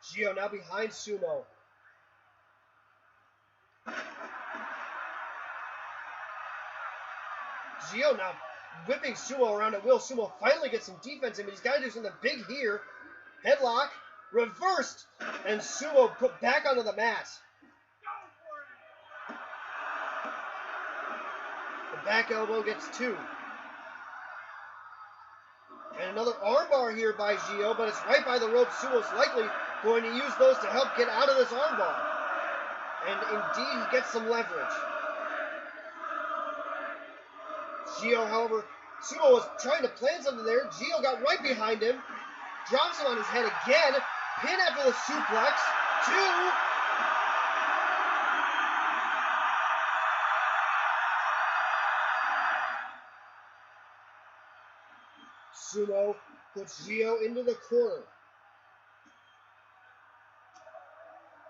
Gio now behind Sumo. Gio now whipping Sumo around at will. Sumo finally gets some defense in, but he's got to do something big here. Headlock, reversed, and Sumo put back onto the mat. The back elbow gets 2. And another armbar here by Gio, but it's right by the rope. Sumo's likely going to use those to help get out of this armbar. And indeed, he gets some leverage. Gio, however, Sumo was trying to plan something there. Gio got right behind him. Drops him on his head again. Pin after the suplex. 2. Sumo puts Gio into the corner.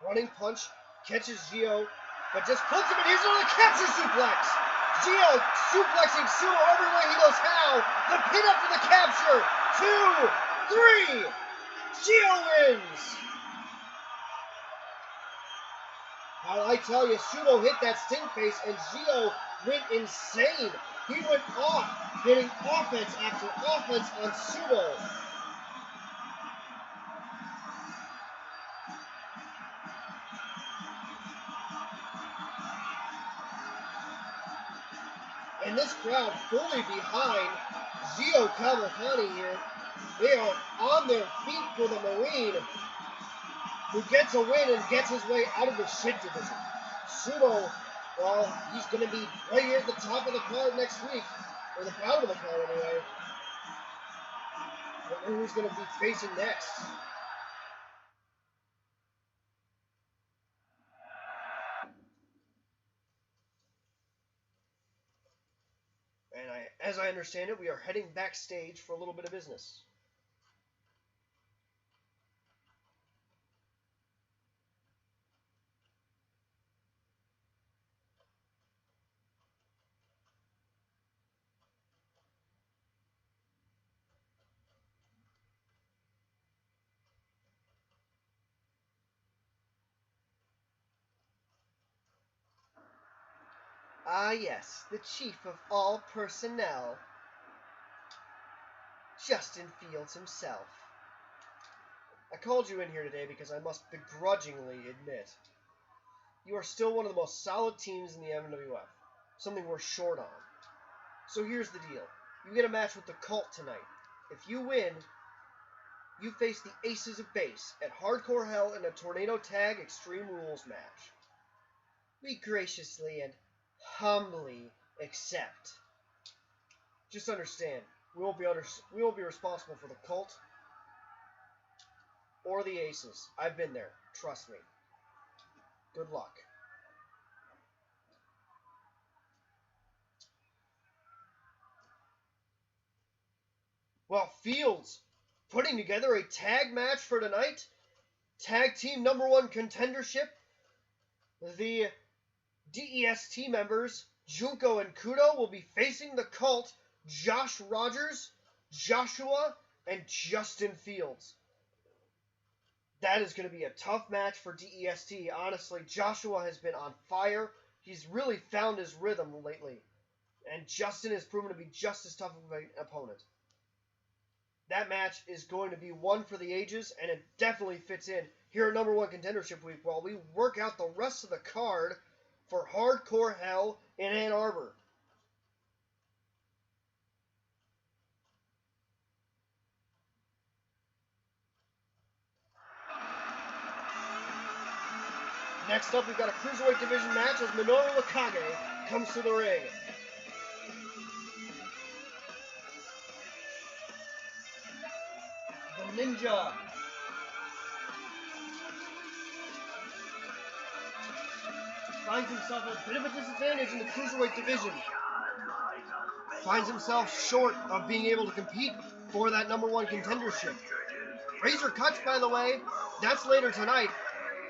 Running punch. Catches Gio, but just puts him in. Here's another capture suplex. Gio suplexing Sumo everywhere he goes. How? The pin after the capture. 2, 3. Gio wins. I tell you, Sumo hit that stink face, and Gio went insane. He went off, getting offense after offense on Sumo. And this crowd fully behind Gio Cavalcante here. They are on their feet for the Marine, who gets a win and gets his way out of the shit division. Sumo, well, he's going to be right here at the top of the card next week, or the bottom of the card anyway. I wonder who's going to be facing next. And as I understand it, we are heading backstage for a little bit of business. Ah, yes, the chief of all personnel, Justin Fields himself. I called you in here today because I must begrudgingly admit you are still one of the most solid teams in the MMWF, something we're short on. So here's the deal. You get a match with the Cult tonight. If you win, you face the Aces of Base at Hardcore Hell in a Tornado Tag Extreme Rules match. We graciously and humbly accept. Just understand, we won't be responsible for the Cult or the Aces. I've been there. Trust me. Good luck. Well, Fields putting together a tag match for tonight. Tag team #1 contendership. The DEST members, Junko and Kudo, will be facing the Cult, Josh Rogers, Joshua, and Justin Fields. That is going to be a tough match for DEST. Honestly, Joshua has been on fire. He's really found his rhythm lately. And Justin has proven to be just as tough of an opponent. That match is going to be one for the ages, and it definitely fits in here at #1 Contendership Week while we work out the rest of the card for Hardcore Hell in Ann Arbor. Next up, we've got a Cruiserweight Division match as Minoru Wakage comes to the ring. The Ninja finds himself at a bit of a disadvantage in the Cruiserweight Division. Finds himself short of being able to compete for that #1 contendership. Razor Cuts, by the way, that's later tonight.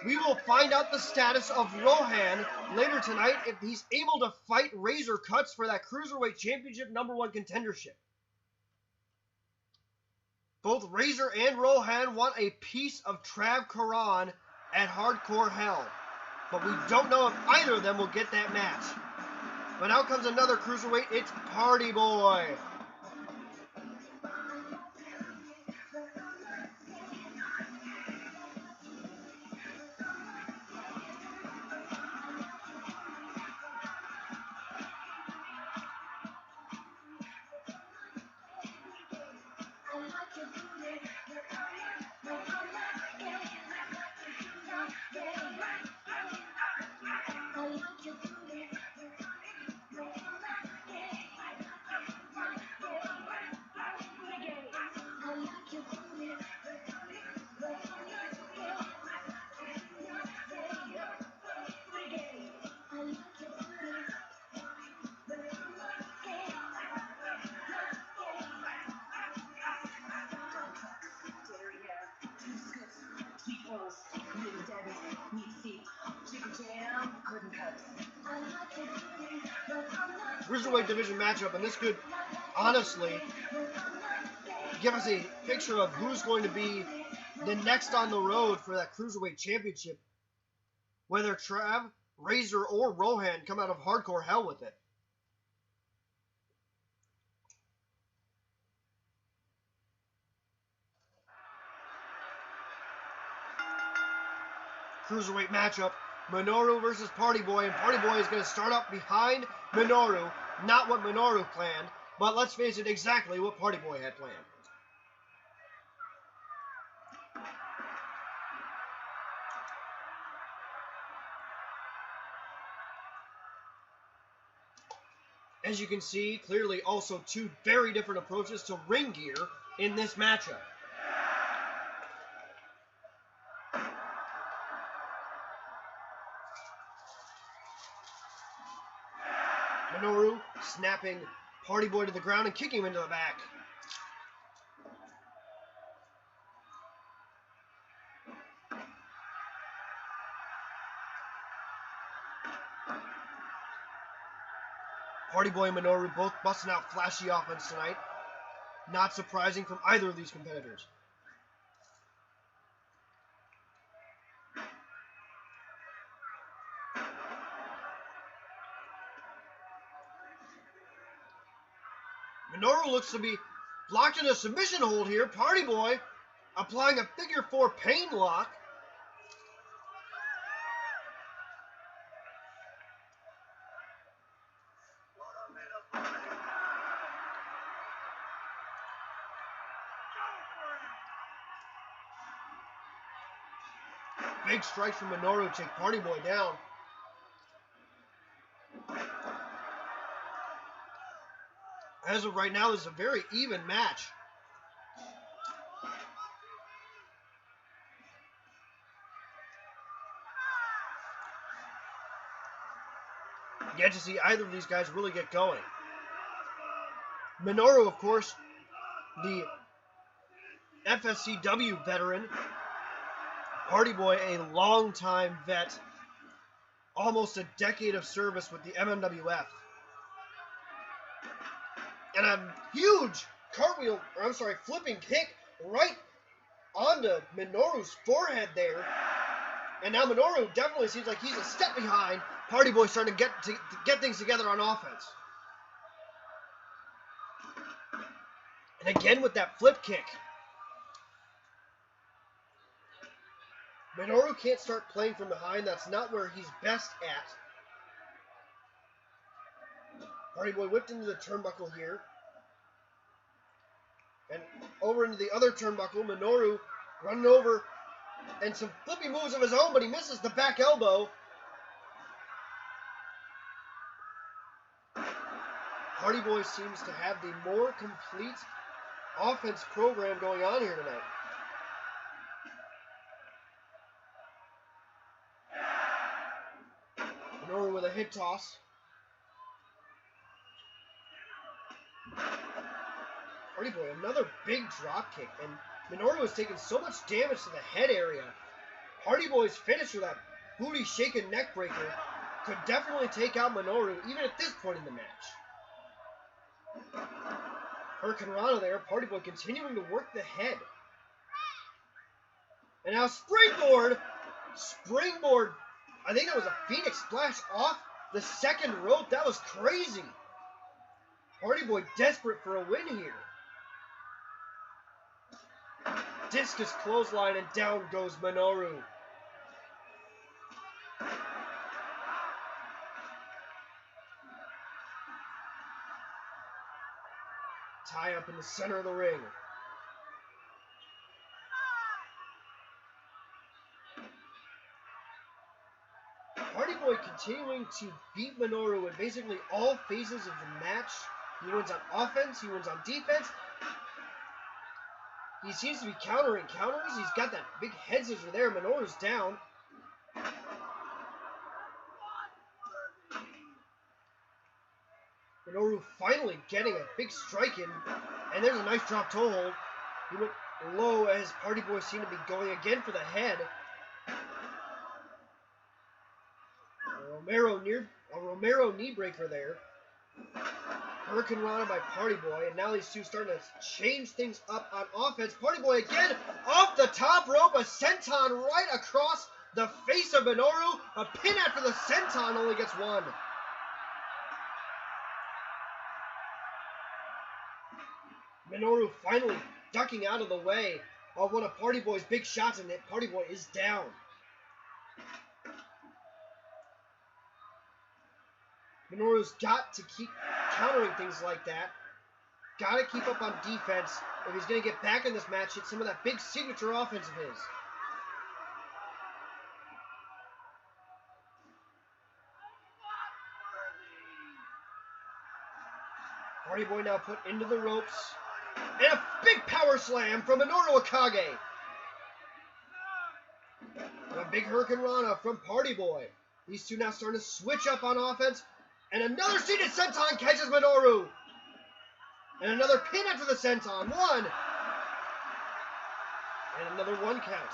We will find out the status of Rohan later tonight if he's able to fight Razor Cuts for that Cruiserweight Championship #1 contendership. Both Razor and Rohan want a piece of Trav Karan at Hardcore Hell. But we don't know if either of them will get that match. But out comes another cruiserweight. It's Party Boy. Cruiserweight division matchup, and this could honestly give us a picture of who's going to be the next on the road for that Cruiserweight Championship, whether Trav, Razor, or Rohan come out of Hardcore Hell with it. Cruiserweight matchup, Minoru versus Party Boy, and Party Boy is going to start up behind Minoru. Not what Minoru planned, but let's face it, exactly what Party Boy had planned. As you can see, clearly also two very different approaches to ring gear in this matchup. Minoru snapping Party Boy to the ground and kicking him into the back. Party Boy and Minoru both busting out flashy offense tonight. Not surprising from either of these competitors. Minoru looks to be locked in a submission hold here. Party Boy applying a figure 4 pain lock. Big strikes from Minoru to take Party Boy down. As of right now, this is a very even match. Yet to see either of these guys really get going. Minoru, of course, the FSCW veteran. Party Boy, a longtime vet. Almost a decade of service with the MMWF. And a huge cartwheel, or I'm sorry, flipping kick right onto Minoru's forehead there. And now Minoru definitely seems like he's a step behind. Party Boy starting to get things together on offense. And again with that flip kick. Minoru can't start playing from behind. That's not where he's best at. Party Boy whipped into the turnbuckle here. And over into the other turnbuckle. Minoru running over. And some flippy moves of his own, but he misses the back elbow. Party Boy seems to have the more complete offense program going on here tonight. Minoru with a hip toss. Party Boy, another big drop kick, and Minoru has taken so much damage to the head area. Party Boy's finish with that booty shaking neck breaker could definitely take out Minoru even at this point in the match. Hurricanrana there. Party Boy continuing to work the head. And now springboard. Springboard. I think that was a Phoenix splash off the second rope. That was crazy. Party Boy desperate for a win here. Discus clothesline and down goes Minoru. Tie up in the center of the ring. Party Boy continuing to beat Minoru in basically all phases of the match. He wins on offense, he wins on defense. He seems to be countering counters. He's got that big head scissor there. Minoru's down. Minoru finally getting a big strike in. And there's a nice drop toe hold. He went low as Party Boy seemed to be going again for the head. A Romero knee breaker there. Hurricanrana by Party Boy, and now these two starting to change things up on offense. Party Boy again off the top rope, a senton right across the face of Minoru. A pin after the senton only gets one. Minoru finally ducking out of the way of one of Party Boy's big shots, and Party Boy is down. Minoru's got to keep countering things like that. Got to keep up on defense if he's going to get back in this match, hit some of that big signature offense of his. Party Boy now put into the ropes. And a big power slam from Minoru Akage. And a big Hurricanrana from Party Boy. These two now starting to switch up on offense. And another seated senton catches Minoru. And another pin after the senton. One. And another one count.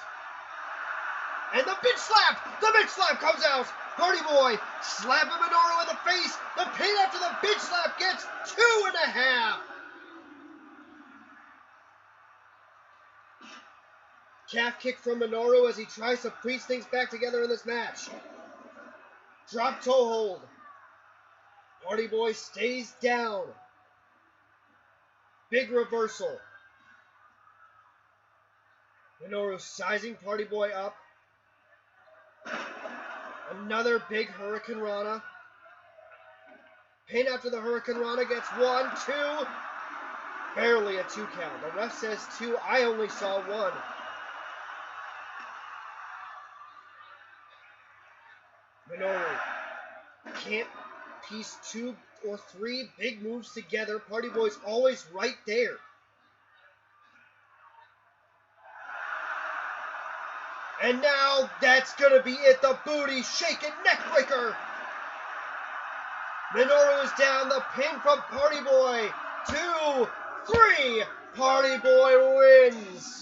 And the bitch slap! The bitch slap comes out! Party Boy slapping Minoru in the face! The pin after the bitch slap gets 2.5! Calf kick from Minoru as he tries to piece things back together in this match. Drop toe hold. Party Boy stays down. Big reversal. Minoru sizing Party Boy up. Another big Hurricanrana. Pin after the Hurricanrana gets 1, 2. Barely a 2 count. The ref says 2. I only saw 1. Minoru can't piece 2 or 3 big moves together. Party Boy's always right there. And now that's going to be it. The booty shaking neck breaker. Minoru is down. The pin from Party Boy. 2, 3. Party Boy wins.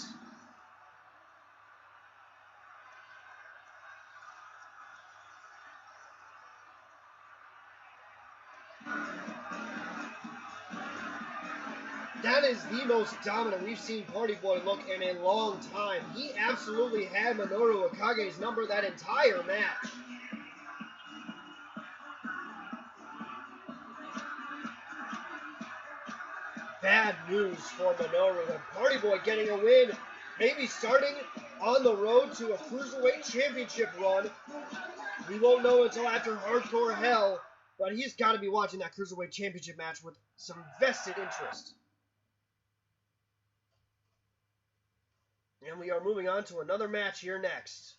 That is the most dominant we've seen Party Boy look in a long time. He absolutely had Minoru Akage's number that entire match. Bad news for Minoru, and Party Boy getting a win, maybe starting on the road to a Cruiserweight Championship run. We won't know until after Hardcore Hell, but he's got to be watching that Cruiserweight Championship match with some vested interest. And we are moving on to another match here next.